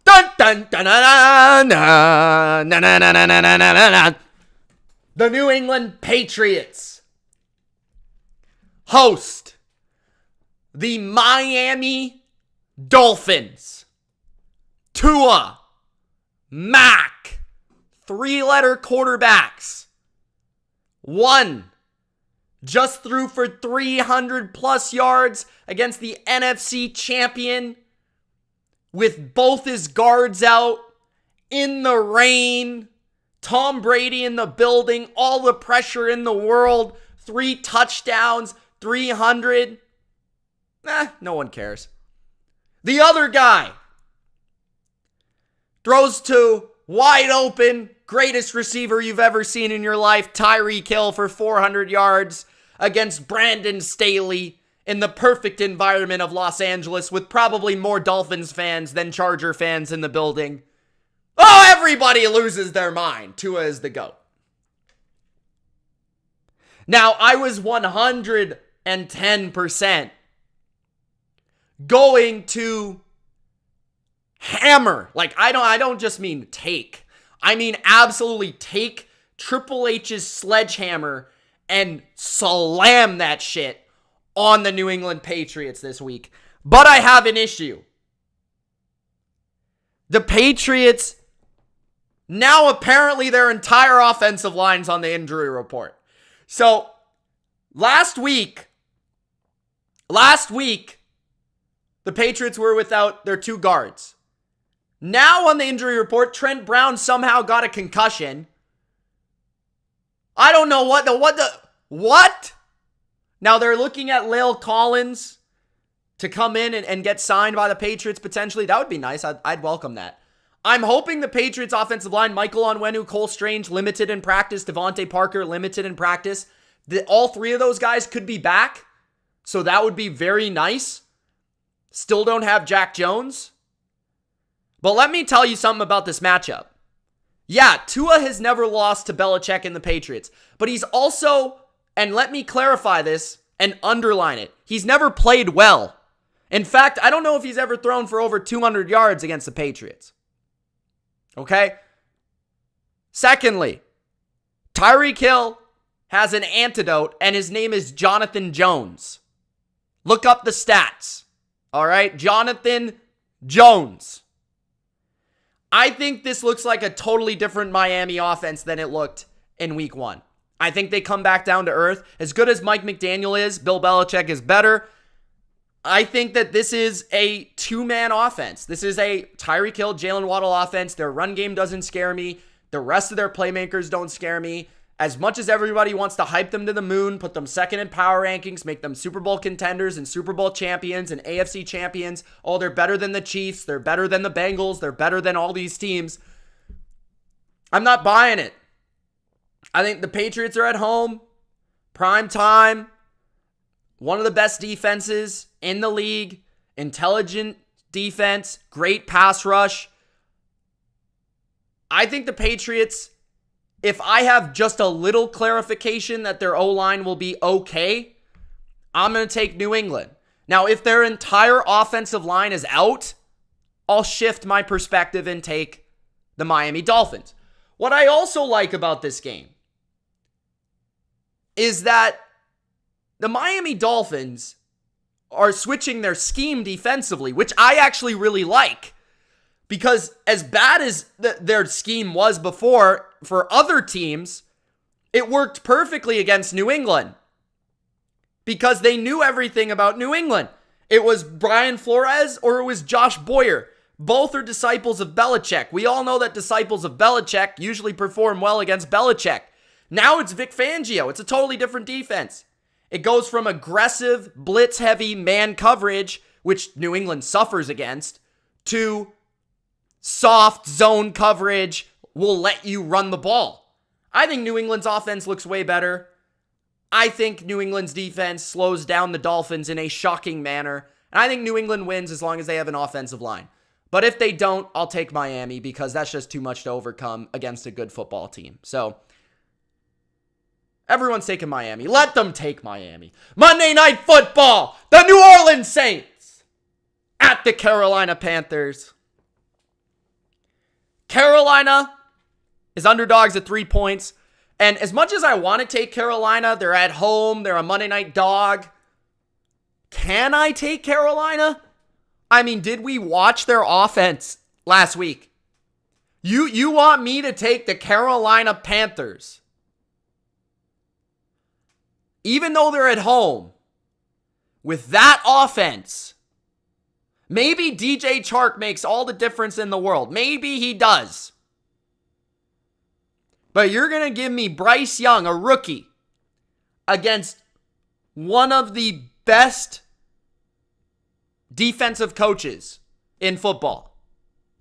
Dun dun dun dun dun dun dun dun dun dun dun. The New England Patriots host the Miami Dolphins. Tua, Mac, 3-letter quarterbacks. One just threw for 300 plus yards against the NFC champion with both his guards out in the rain. Tom Brady in the building, all the pressure in the world. 3 touchdowns, 300. No one cares. The other guy throws to wide open, greatest receiver you've ever seen in your life, Tyreek Hill for 400 yards against Brandon Staley in the perfect environment of Los Angeles with probably more Dolphins fans than Charger fans in the building. Oh, everybody loses their mind. Tua is the GOAT. Now, I was 110% going to hammer. Like, I don't just mean take. I mean absolutely take Triple H's sledgehammer and slam that shit on the New England Patriots this week. But I have an issue. The Patriots, now apparently their entire offensive line's on the injury report. So, last week, the Patriots were without their 2 guards. Now on the injury report, Trent Brown somehow got a concussion. I don't know what? Now they're looking at La'el Collins to come in and get signed by the Patriots potentially. That would be nice. I'd welcome that. I'm hoping the Patriots offensive line, Michael Onwenu, Cole Strange, limited in practice, Devontae Parker, limited in practice. All 3 of those guys could be back. So that would be very nice. Still don't have Jack Jones. But let me tell you something about this matchup. Yeah, Tua has never lost to Belichick and the Patriots. But he's also, and let me clarify this and underline it, he's never played well. In fact, I don't know if he's ever thrown for over 200 yards against the Patriots. Okay? Secondly, Tyreek Hill has an antidote, and his name is Jonathan Jones. Look up the stats. All right? Jonathan Jones. I think this looks like a totally different Miami offense than it looked in week 1. I think they come back down to earth. As good as Mike McDaniel is, Bill Belichick is better. I think that this is a two-man offense. This is a Tyreek Hill, Jalen Waddle offense. Their run game doesn't scare me. The rest of their playmakers don't scare me. As much as everybody wants to hype them to the moon, put them second in power rankings, make them Super Bowl contenders and Super Bowl champions and AFC champions. Oh, they're better than the Chiefs. They're better than the Bengals. They're better than all these teams. I'm not buying it. I think the Patriots are at home. Prime time. One of the best defenses in the league. Intelligent defense. Great pass rush. I think the Patriots, if I have just a little clarification that their O-line will be okay, I'm going to take New England. Now, if their entire offensive line is out, I'll shift my perspective and take the Miami Dolphins. What I also like about this game is that the Miami Dolphins are switching their scheme defensively, which I actually really like. Because as bad as their scheme was before for other teams, it worked perfectly against New England. Because they knew everything about New England. It was Brian Flores or it was Josh Boyer. Both are disciples of Belichick. We all know that disciples of Belichick usually perform well against Belichick. Now it's Vic Fangio. It's a totally different defense. It goes from aggressive, blitz-heavy man coverage, which New England suffers against, to soft zone coverage will let you run the ball. I think New England's offense looks way better. I think New England's defense slows down the Dolphins in a shocking manner. And I think New England wins as long as they have an offensive line. But if they don't, I'll take Miami because that's just too much to overcome against a good football team. So everyone's taking Miami. Let them take Miami. Monday Night Football. The New Orleans Saints at the Carolina Panthers. Carolina is underdogs at 3 points. And as much as I want to take Carolina, they're at home. They're a Monday night dog. Can I take Carolina? I mean, did we watch their offense last week? You want me to take the Carolina Panthers? Even though they're at home, with that offense, maybe DJ Chark makes all the difference in the world. Maybe he does. But you're going to give me Bryce Young, a rookie, against one of the best defensive coaches in football.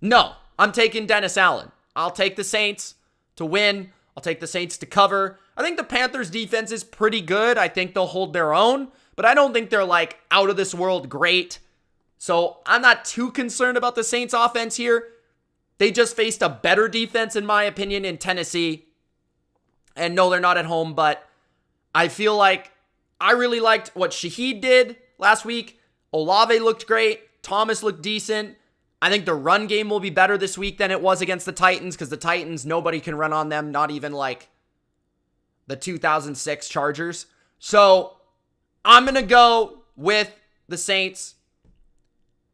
No, I'm taking Dennis Allen. I'll take the Saints to win. I'll take the Saints to cover. I think the Panthers defense is pretty good. I think they'll hold their own, but I don't think they're like out of this world great. So I'm not too concerned about the Saints offense here. They just faced a better defense, in my opinion, in Tennessee. And no, they're not at home, but I feel like I really liked what Shaheed did last week. Olave looked great. Thomas looked decent. I think the run game will be better this week than it was against the Titans because the Titans, nobody can run on them, not even like the 2006 Chargers. So I'm going to go with the Saints.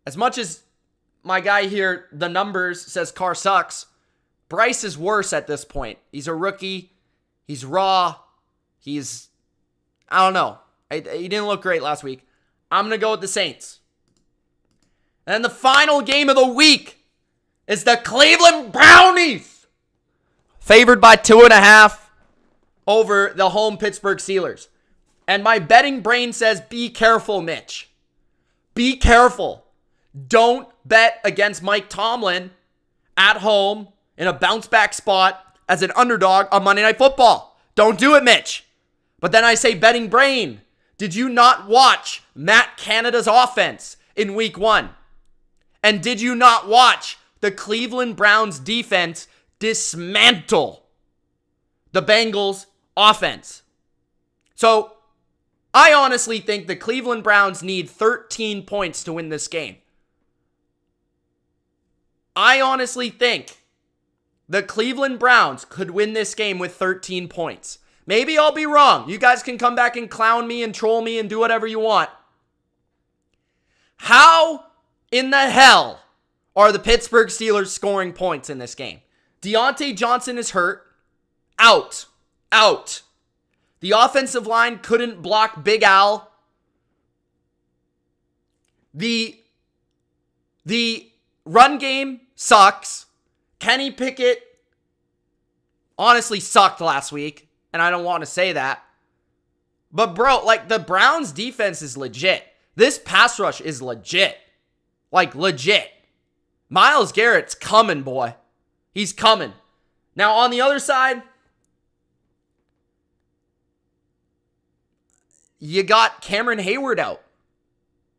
As much as my guy here, the numbers, says Carr sucks, Bryce is worse at this point. He's a rookie. He's raw. I don't know. He didn't look great last week. I'm going to go with the Saints. And then the final game of the week is the Cleveland Brownies, favored by 2.5 over the home Pittsburgh Steelers. And my betting brain says, be careful, Mitch. Be careful. Don't bet against Mike Tomlin at home in a bounce-back spot as an underdog on Monday Night Football. Don't do it, Mitch. But then I say, betting brain, did you not watch Matt Canada's offense in week 1? And did you not watch the Cleveland Browns defense dismantle the Bengals offense? So I honestly think the Cleveland Browns need 13 points to win this game. I honestly think the Cleveland Browns could win this game with 13 points. Maybe I'll be wrong. You guys can come back and clown me and troll me and do whatever you want. How in the hell are the Pittsburgh Steelers scoring points in this game? Deontay Johnson is hurt. Out. The offensive line couldn't block Big Al. The run game sucks. Kenny Pickett honestly sucked last week, and I don't want to say that. But bro, like, the Browns defense is legit. This pass rush is legit. Like, legit. Myles Garrett's coming, boy. He's coming. Now, on the other side, you got Cameron Hayward out.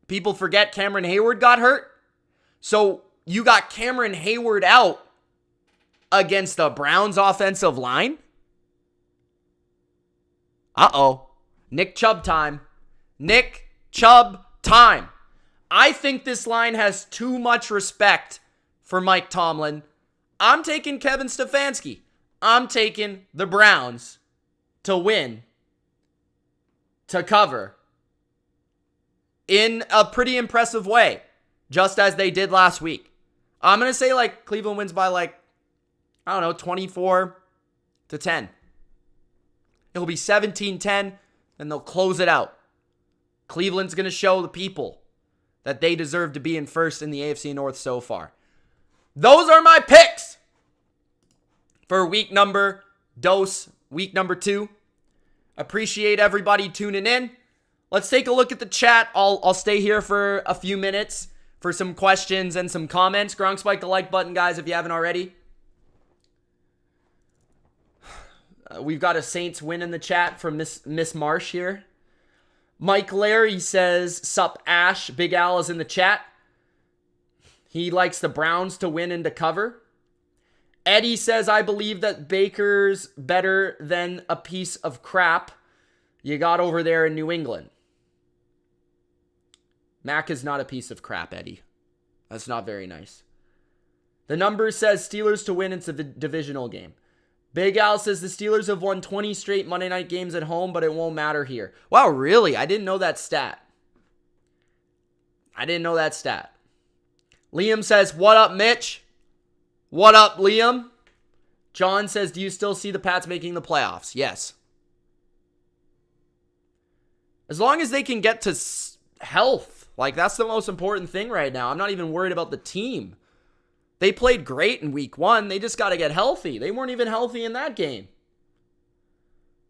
People forget Cameron Hayward got hurt. So, you got Cameron Hayward out against the Browns offensive line. Uh-oh. Nick Chubb time. Nick Chubb time. I think this line has too much respect for Mike Tomlin. I'm taking Kevin Stefanski. I'm taking the Browns to win, to cover, in a pretty impressive way, just as they did last week. I'm going to say, like, Cleveland wins by, like, I don't know, 24-10. It'll be 17-10, and they'll close it out. Cleveland's going to show the people that they deserve to be in first in the AFC North so far. Those are my picks for week number 2. Appreciate everybody tuning in. Let's take a look at the chat. I'll stay here for a few minutes for some questions and some comments. Gronk, spike the like button, guys, if you haven't already. We've got a Saints win in the chat from Miss Marsh here. Mike Larry says, sup Ash. Big Al is in the chat. He likes the Browns to win and to cover. Eddie says, I believe that Baker's better than a piece of crap you got over there in New England. Mac is not a piece of crap, Eddie. That's not very nice. The number says Steelers to win. It's a divisional game. Big Al says the Steelers have won 20 straight Monday night games at home, but it won't matter here. Wow, really? I didn't know that stat. Liam says, what up, Mitch? What up, Liam? John says, do you still see the Pats making the playoffs? Yes. As long as they can get to health. Like, that's the most important thing right now. I'm not even worried about the team. They played great in week 1. They just got to get healthy. They weren't even healthy in that game.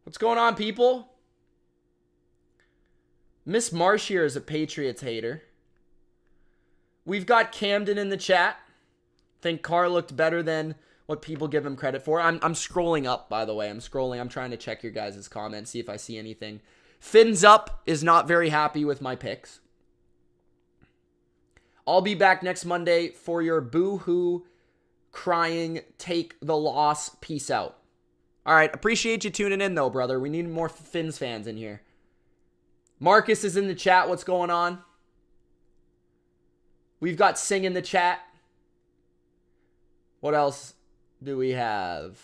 What's going on, people? Miss Marsh here is a Patriots hater. We've got Camden in the chat. Think Carr looked better than what people give him credit for. I'm scrolling up, by the way. I'm trying to check your guys' comments, see if I see anything. Fins Up is not very happy with my picks. I'll be back next Monday for your boo-hoo, crying, take the loss. Peace out. All right, appreciate you tuning in, though, brother. We need more Fins fans in here. Marcus is in the chat. What's going on? We've got Sing in the chat. What else do we have?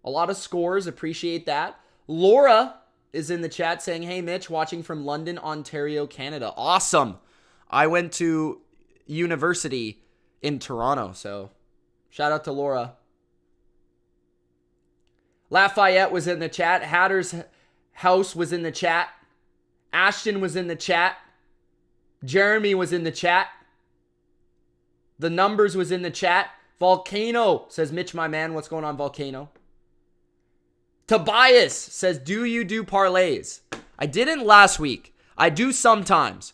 A lot of scores. Appreciate that. Laura is in the chat saying, hey, Mitch, watching from London, Ontario, Canada. Awesome. I went to university in Toronto, so shout out to Laura. Lafayette was in the chat. Hatter's House was in the chat. Ashton was in the chat. Jeremy was in the chat. The Numbers was in the chat. Volcano says, Mitch, my man. What's going on, Volcano? Tobias says, do you do parlays? I didn't last week. I do sometimes.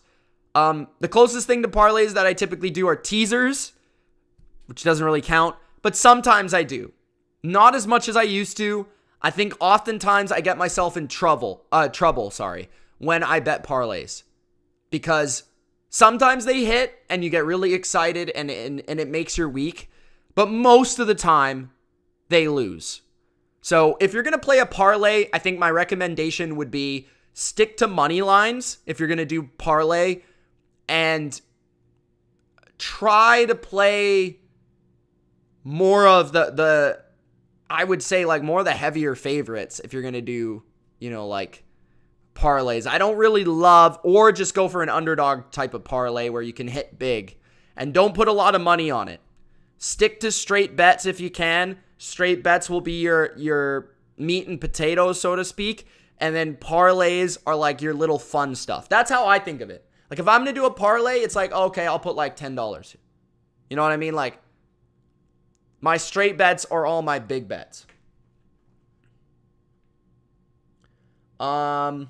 The closest thing to parlays that I typically do are teasers, which doesn't really count, but sometimes I do. Not as much as I used to. I think oftentimes I get myself in trouble, when I bet parlays. Because sometimes they hit and you get really excited and it makes your week. But most of the time, they lose. So if you're going to play a parlay, I think my recommendation would be stick to money lines if you're going to do parlay. And try to play more of the I would say, like, more of the heavier favorites if you're going to do, like, parlays. I don't really love, or just go for an underdog type of parlay where you can hit big. And don't put a lot of money on it. Stick to straight bets if you can. Straight bets will be your meat and potatoes, so to speak. And then parlays are like your little fun stuff. That's how I think of it. Like, if I'm going to do a parlay, it's like, okay, I'll put like $10. You know what I mean? Like, my straight bets are all my big bets. The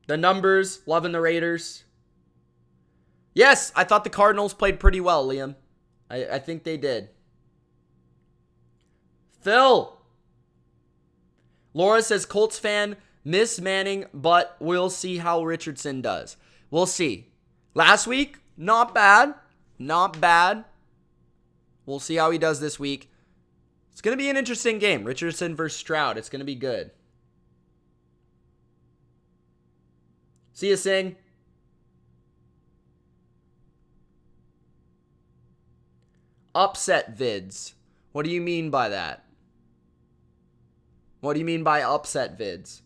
numbers, loving the Raiders. Yes, I thought the Cardinals played pretty well, Liam. I think they did. Phil. Laura says, Colts fan, miss Manning, but we'll see how Richardson does. We'll see. Last week, not bad. Not bad. We'll see how he does this week. It's going to be an interesting game. Richardson versus Stroud. It's going to be good. See you, Sing. Upset vids. What do you mean by that? What do you mean by upset vids?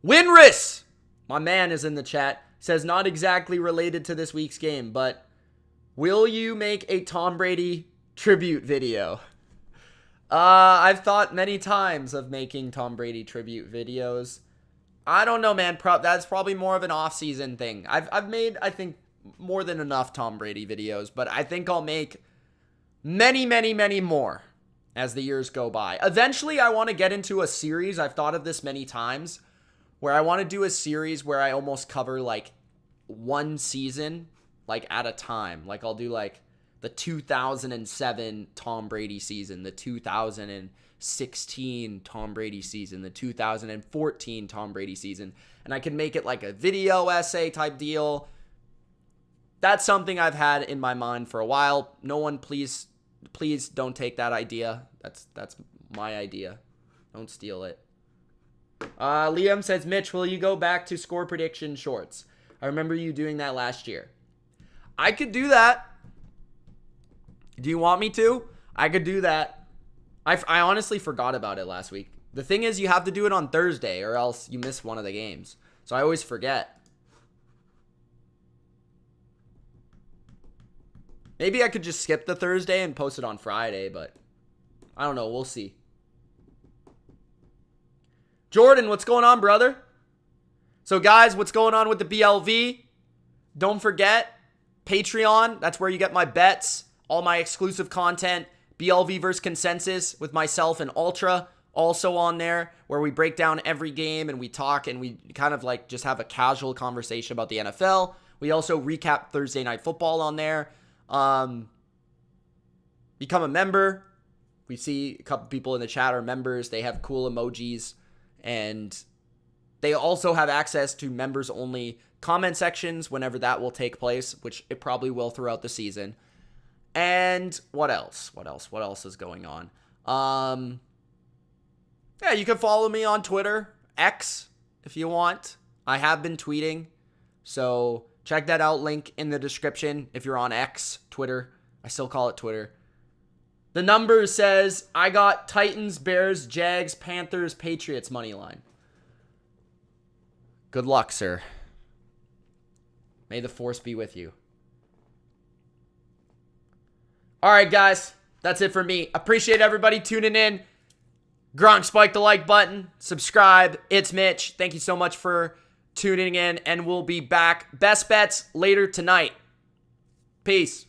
Winris! My man is in the chat. Says not exactly related to this week's game, but will you make a Tom Brady tribute video? I've thought many times of making Tom Brady tribute videos. I don't know, man. That's probably more of an off-season thing. I've made, I think, more than enough Tom Brady videos, but I think I'll make many, many, many more as the years go by. Eventually, I want to get into a series. I've thought of this many times, where I want to do a series where I almost cover like one season, like at a time. Like I'll do like the 2007 Tom Brady season, the 2016 Tom Brady season, the 2014 Tom Brady season, and I can make it like a video essay type deal. That's something I've had in my mind for a while. No one, please don't take that idea. That's my idea. Don't steal it. Liam says, Mitch, will you go back to score prediction shorts? I remember you doing that last year. I could do that. Do you want me to? I could do that. I honestly forgot about it last week. The thing is, you have to do it on Thursday or else you miss one of the games. So I always forget. Maybe I could just skip the Thursday and post it on Friday, but I don't know. We'll see. Jordan, what's going on, brother? So, guys, what's going on with the BLV? Don't forget, Patreon. That's where you get my bets, all my exclusive content, BLV versus Consensus with myself and Ultra, also on there, where we break down every game and we talk and we kind of like just have a casual conversation about the NFL. We also recap Thursday Night Football on there. Become a member. We see a couple people in the chat are members. They have cool emojis, and they also have access to members only comment sections whenever that will take place, which it probably will throughout the season. And what else? What else is going on? Yeah, you can follow me on Twitter, X, if you want. I have been tweeting, so check that out. Link in the description if you're on X, Twitter. I still call it Twitter. The number says I got Titans, Bears, Jags, Panthers, Patriots money line. Good luck, sir. May the force be with you. All right, guys. That's it for me. Appreciate everybody tuning in. Gronk, spike the like button. Subscribe. It's Mitch. Thank you so much for tuning in, and we'll be back. Best bets later tonight. Peace.